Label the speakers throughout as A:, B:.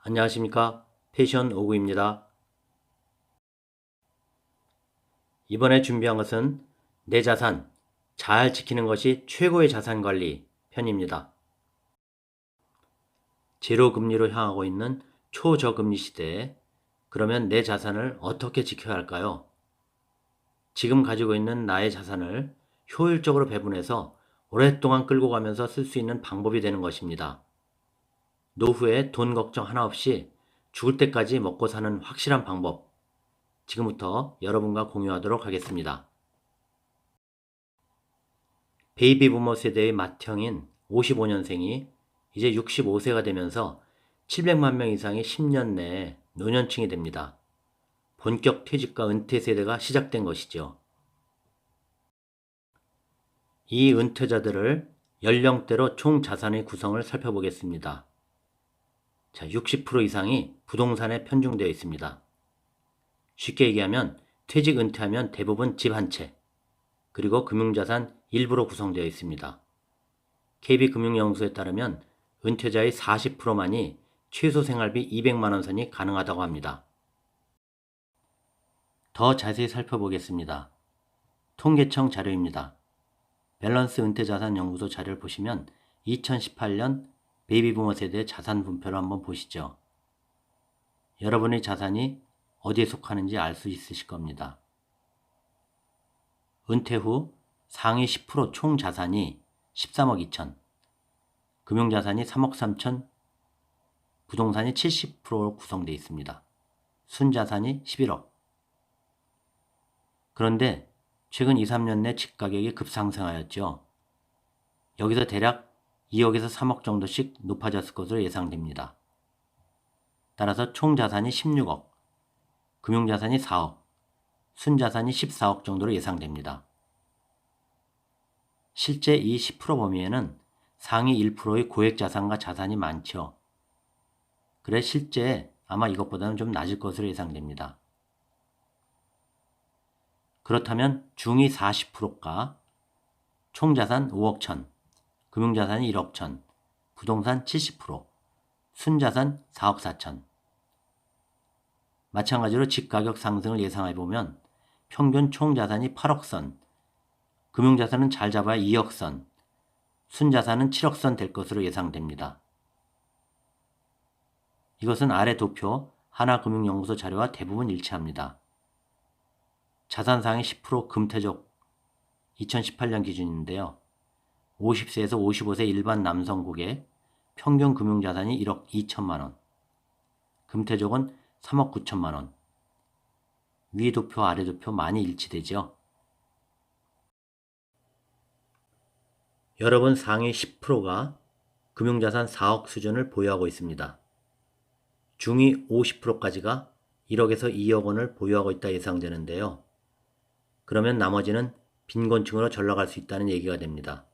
A: 안녕하십니까? 패션 오구입니다. 이번에 준비한 것은 내 자산, 잘 지키는 것이 최고의 자산 관리 편입니다. 제로 금리로 향하고 있는 초저금리 시대에 그러면 내 자산을 어떻게 지켜야 할까요? 지금 가지고 있는 나의 자산을 효율적으로 배분해서 오랫동안 끌고 가면서 쓸 수 있는 방법이 되는 것입니다. 노후에 돈 걱정 하나 없이 죽을 때까지 먹고 사는 확실한 방법, 지금부터 여러분과 공유하도록 하겠습니다. 베이비 부머 세대의 맏형인 55년생이 이제 65세가 되면서 700만 명 이상이 10년 내에 노년층이 됩니다. 본격 퇴직과 은퇴 세대가 시작된 것이죠. 이 은퇴자들을 연령대로 총 자산의 구성을 살펴보겠습니다. 자, 60% 이상이 부동산에 편중되어 있습니다. 쉽게 얘기하면 퇴직 은퇴하면 대부분 집 한 채, 그리고 금융자산 일부로 구성되어 있습니다. KB금융연구소에 따르면 은퇴자의 40%만이 최소 생활비 200만 원 선이 가능하다고 합니다. 더 자세히 살펴보겠습니다. 통계청 자료입니다. 밸런스 은퇴자산연구소 자료를 보시면 2018년 베이비부머 세대의 자산 분표를 한번 보시죠. 여러분의 자산이 어디에 속하는지 알 수 있으실 겁니다. 은퇴 후 상위 10%총 자산이 13억 2천, 금융자산이 3억 3천, 부동산이 70%로 구성되어 있습니다. 순자산이 11억. 그런데 최근 2, 3년 내 집가격이 급상승하였죠. 여기서 대략 2억에서 3억 정도씩 높아졌을 것으로 예상됩니다. 따라서 총 자산이 16억, 금융자산이 4억, 순자산이 14억 정도로 예상됩니다. 실제 이 10% 범위에는 상위 1%의 고액자산과 자산이 많죠. 그래 실제 아마 이것보다는 좀 낮을 것으로 예상됩니다. 그렇다면 중위 40%가 총자산 5억 천, 금융자산이 1억 천, 부동산 70%, 순자산 4억 4천. 마찬가지로 집가격 상승을 예상해보면 평균 총자산이 8억 선, 금융자산은 잘 잡아야 2억 선, 순자산은 7억 선 될 것으로 예상됩니다. 이것은 아래 도표 하나금융연구소 자료와 대부분 일치합니다. 자산상의 10% 금태족 2018년 기준인데요. 50세에서 55세 일반 남성 고객 평균 금융자산이 1억 2천만 원, 금태족은 3억 9천만 원. 위 도표 아래 도표 많이 일치되죠. 여러분 상위 10%가 금융자산 4억 수준을 보유하고 있습니다. 중위 50%까지가 1억에서 2억 원을 보유하고 있다 예상되는데요. 그러면 나머지는 빈곤층으로 전락할 수 있다는 얘기가 됩니다.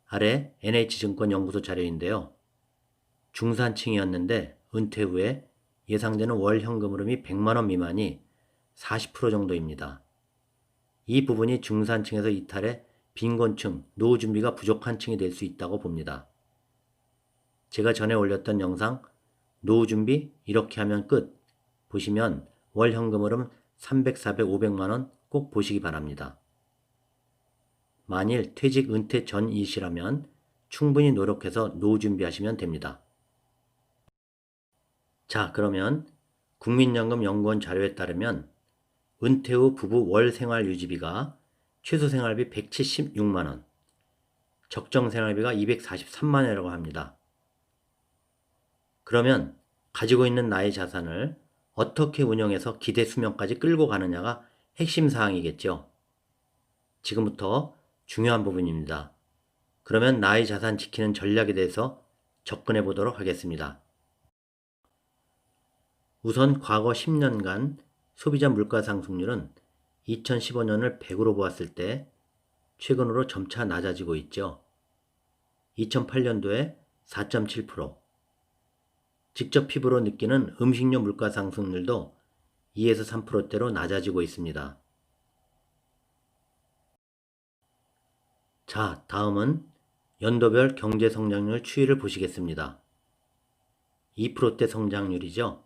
A: 아래 NH증권 연구소 자료인데요. 중산층이었는데 은퇴 후에 예상되는 월 현금 흐름이 100만 원 미만이 40% 정도입니다. 이 부분이 중산층에서 이탈해 빈곤층, 노후 준비가 부족한 층이 될 수 있다고 봅니다. 제가 전에 올렸던 영상 노후 준비 이렇게 하면 끝 보시면 월 현금 흐름 300, 400, 500만 원 꼭 보시기 바랍니다. 만일 퇴직 은퇴 전이시라면 충분히 노력해서 노후 준비하시면 됩니다. 자, 그러면 국민연금연구원 자료에 따르면 은퇴 후 부부 월 생활 유지비가 최소 생활비 176만 원, 적정 생활비가 243만 원이라고 합니다. 그러면 가지고 있는 나의 자산을 어떻게 운영해서 기대 수명까지 끌고 가느냐가 핵심 사항이겠죠. 지금부터 중요한 부분입니다. 그러면 나의 자산 지키는 전략에 대해서 접근해 보도록 하겠습니다. 우선 과거 10년간 소비자 물가 상승률은 2015년을 100으로 보았을 때 최근으로 점차 낮아지고 있죠. 2008년도에 4.7%, 직접 피부로 느끼는 음식료 물가 상승률도 2에서 3%대로 낮아지고 있습니다. 자, 다음은 연도별 경제 성장률 추이를 보시겠습니다. 2%대 성장률이죠.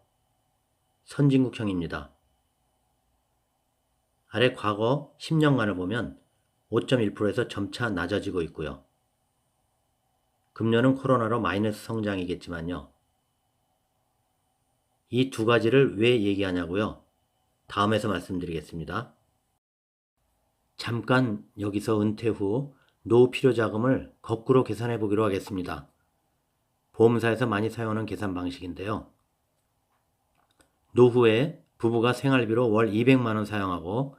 A: 선진국형입니다. 아래 과거 10년간을 보면 5.1%에서 점차 낮아지고 있고요. 금년은 코로나로 마이너스 성장이겠지만요. 이 두 가지를 왜 얘기하냐고요? 다음에서 말씀드리겠습니다. 잠깐 여기서 은퇴 후 노후 필요 자금을 거꾸로 계산해 보기로 하겠습니다. 보험사에서 많이 사용하는 계산 방식인데요. 노후에 부부가 생활비로 월 200만 원 사용하고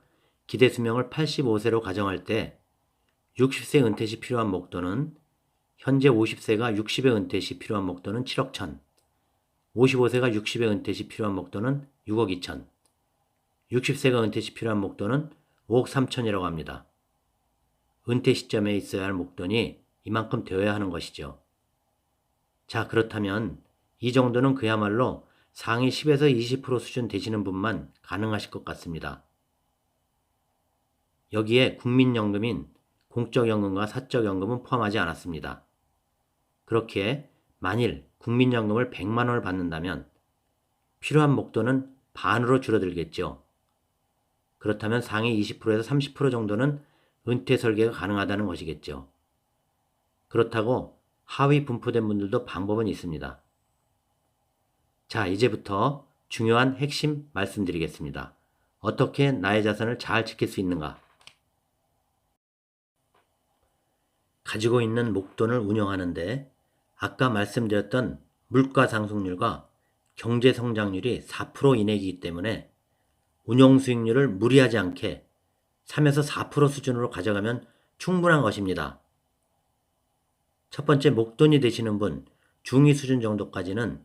A: 기대 수명을 85세로 가정할 때 60세 은퇴 시 필요한 목돈은 현재 50세가 60에 은퇴 시 필요한 목돈은 7억 1천, 55세가 60에 은퇴 시 필요한 목돈은 6억 2천, 60세가 은퇴 시 필요한 목돈은 5억 3천이라고 합니다. 은퇴 시점에 있어야 할 목돈이 이만큼 되어야 하는 것이죠. 자, 그렇다면 이 정도는 그야말로 상위 10에서 20% 수준 되시는 분만 가능하실 것 같습니다. 여기에 국민연금인 공적연금과 사적연금은 포함하지 않았습니다. 그렇게 만일 국민연금을 100만 원을 받는다면 필요한 목돈은 반으로 줄어들겠죠. 그렇다면 상위 20%에서 30% 정도는 은퇴 설계가 가능하다는 것이겠죠. 그렇다고 하위 분포된 분들도 방법은 있습니다. 자, 이제부터 중요한 핵심 말씀드리겠습니다. 어떻게 나의 자산을 잘 지킬 수 있는가? 가지고 있는 목돈을 운영하는데 아까 말씀드렸던 물가 상승률과 경제 성장률이 4% 이내이기 때문에 운용 수익률을 무리하지 않게 3에서 4% 수준으로 가져가면 충분한 것입니다. 첫 번째, 목돈이 되시는 분 중위 수준 정도까지는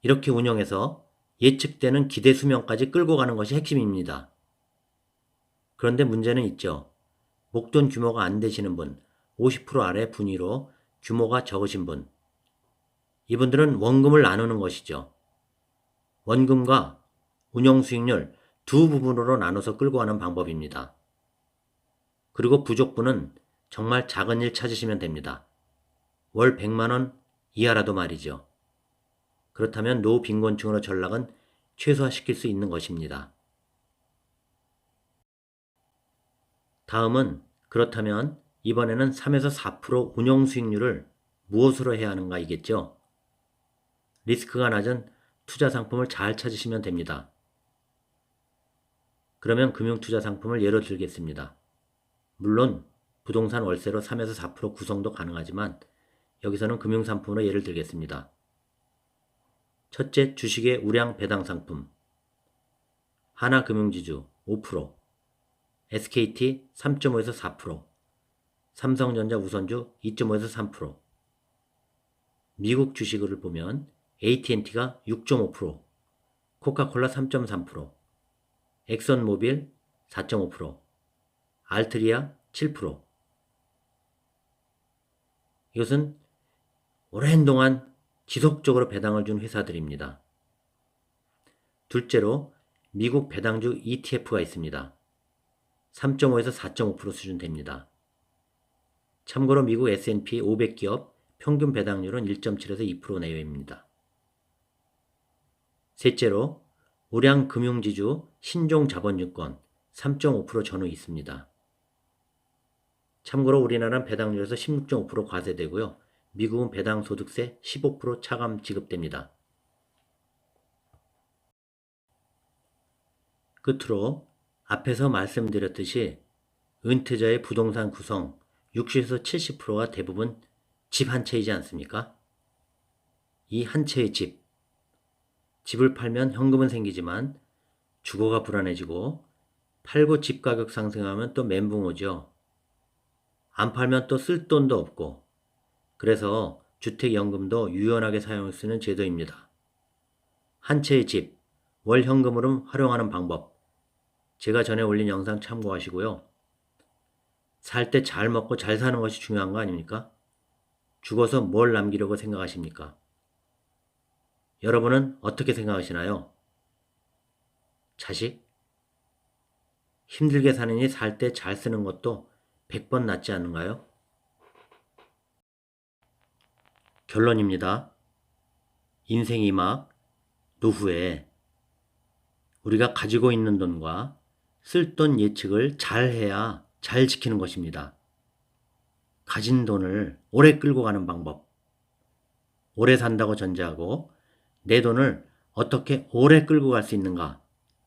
A: 이렇게 운영해서 예측되는 기대 수명까지 끌고 가는 것이 핵심입니다. 그런데 문제는 있죠. 목돈 규모가 안 되시는 분, 50% 아래 분위로 규모가 적으신 분, 이분들은 원금을 나누는 것이죠. 원금과 운용 수익률 두 부분으로 나눠서 끌고 가는 방법입니다. 그리고 부족분은 정말 작은 일 찾으시면 됩니다. 월 100만 원 이하라도 말이죠. 그렇다면 노후 빈곤층으로 전락은 최소화시킬 수 있는 것입니다. 다음은 그렇다면 이번에는 3에서 4% 운용 수익률을 무엇으로 해야 하는가 이겠죠. 리스크가 낮은 투자 상품을 잘 찾으시면 됩니다. 그러면 금융투자 상품을 예로 들겠습니다. 물론 부동산 월세로 3에서 4% 구성도 가능하지만 여기서는 금융상품으로 예를 들겠습니다. 첫째, 주식의 우량 배당 상품. 하나금융지주 5%, SKT 3.5에서 4%, 삼성전자 우선주 2.5에서 3%. 미국 주식을 보면 AT&T가 6.5%, 코카콜라 3.3%, 엑선모빌 4.5%, 알트리아 7%. 이것은 오랜 동안 지속적으로 배당을 준 회사들입니다. 둘째로 미국 배당주 ETF가 있습니다. 3.5에서 4.5% 수준 됩니다. 참고로 미국 S&P 500기업 평균 배당률은 1.7에서 2% 내외입니다. 셋째로 우량 금융지주 신종자본증권 3.5% 전후 있습니다. 참고로 우리나라는 배당률에서 16.5% 과세되고요. 미국은 배당소득세 15% 차감 지급됩니다. 끝으로 앞에서 말씀드렸듯이 은퇴자의 부동산 구성 60에서 70%가 대부분 집 한 채이지 않습니까? 이 한 채의 집을 팔면 현금은 생기지만 주거가 불안해지고 팔고 집 가격 상승하면 또 멘붕 오죠. 안 팔면 또 쓸 돈도 없고 그래서 주택연금도 유연하게 사용할 수 있는 제도입니다. 한 채의 집, 월 현금으로 활용하는 방법 제가 전에 올린 영상 참고하시고요. 살 때 잘 먹고 잘 사는 것이 중요한 거 아닙니까? 죽어서 뭘 남기려고 생각하십니까? 여러분은 어떻게 생각하시나요? 자식? 힘들게 사느니 살 때 잘 쓰는 것도 100번 낫지 않은가요? 결론입니다. 인생이 막 노후에 우리가 가지고 있는 돈과 쓸 돈 예측을 잘 해야 잘 지키는 것입니다. 가진 돈을 오래 끌고 가는 방법. 오래 산다고 전제하고 내 돈을 어떻게 오래 끌고 갈 수 있는가?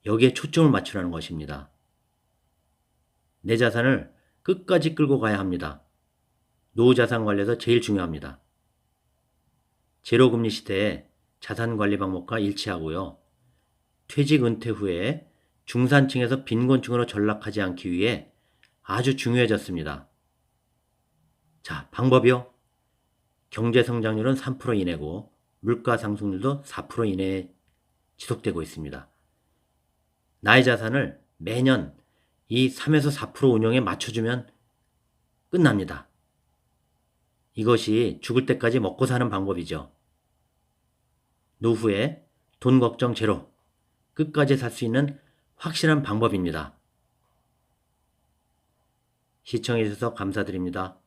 A: 여기에 초점을 맞추라는 것입니다. 내 자산을 끝까지 끌고 가야 합니다. 노후자산 관리에서 제일 중요합니다. 제로금리 시대에 자산관리 방법과 일치하고요. 퇴직 은퇴 후에 중산층에서 빈곤층으로 전락하지 않기 위해 아주 중요해졌습니다. 자, 방법이요. 경제성장률은 3% 이내고 물가 상승률도 4% 이내에 지속되고 있습니다. 나의 자산을 매년 이 3에서 4% 운용에 맞춰주면 끝납니다. 이것이 죽을 때까지 먹고 사는 방법이죠. 노후에 돈 걱정 제로, 끝까지 살 수 있는 확실한 방법입니다. 시청해 주셔서 감사드립니다.